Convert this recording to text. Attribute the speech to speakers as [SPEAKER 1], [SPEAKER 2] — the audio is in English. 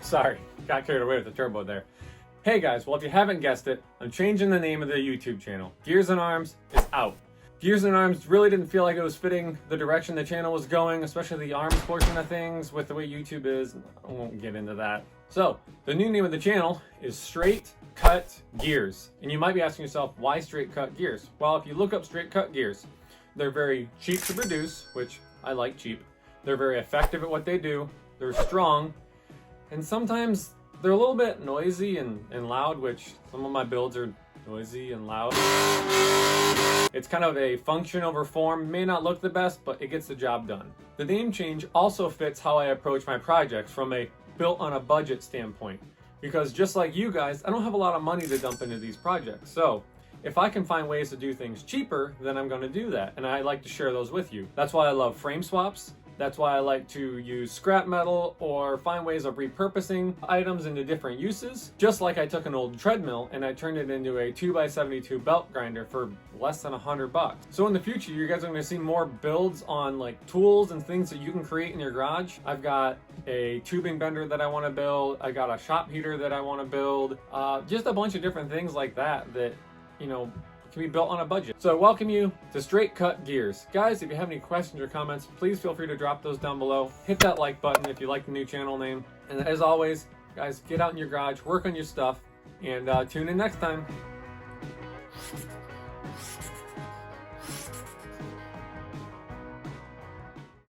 [SPEAKER 1] Sorry, got carried away with the turbo there. Hey guys, well if you haven't guessed it, I'm changing the name of the YouTube channel. Gears and Arms is out. Gears and Arms really didn't feel like it was fitting the direction the channel was going, especially the arms portion of things with the way YouTube is. I won't get into that. So, the new name of the channel is Straight Cut Gears. And you might be asking yourself, why Straight Cut Gears? Well, if you look up Straight Cut Gears, they're very cheap to produce, which I like cheap. They're very effective at what they do. They're strong. And sometimes they're a little bit noisy and loud, which some of my builds are noisy and loud. It's kind of a function over form. May not look the best, but it gets the job done. The name change also fits how I approach my projects from a built on a budget standpoint. Because just like you guys, I don't have a lot of money to dump into these projects. So if I can find ways to do things cheaper, then I'm going to do that. And I like to share those with you. That's why I love frame swaps. That's why I like to use scrap metal or find ways of repurposing items into different uses. Just like I took an old treadmill and I turned it into a 2x72 belt grinder for less than $100. So in the future, you guys are going to see more builds on like tools and things that you can create in your garage. I've got a tubing bender that I want to build. I got a shop heater that I want to build. Just a bunch of different things like that, you know, can be built on a budget. So I welcome you to Straight Cut Gears. Guys, if you have any questions or comments, please feel free to drop those down below. Hit that like button if you like the new channel name. And as always, guys, get out in your garage, work on your stuff, and tune in next time.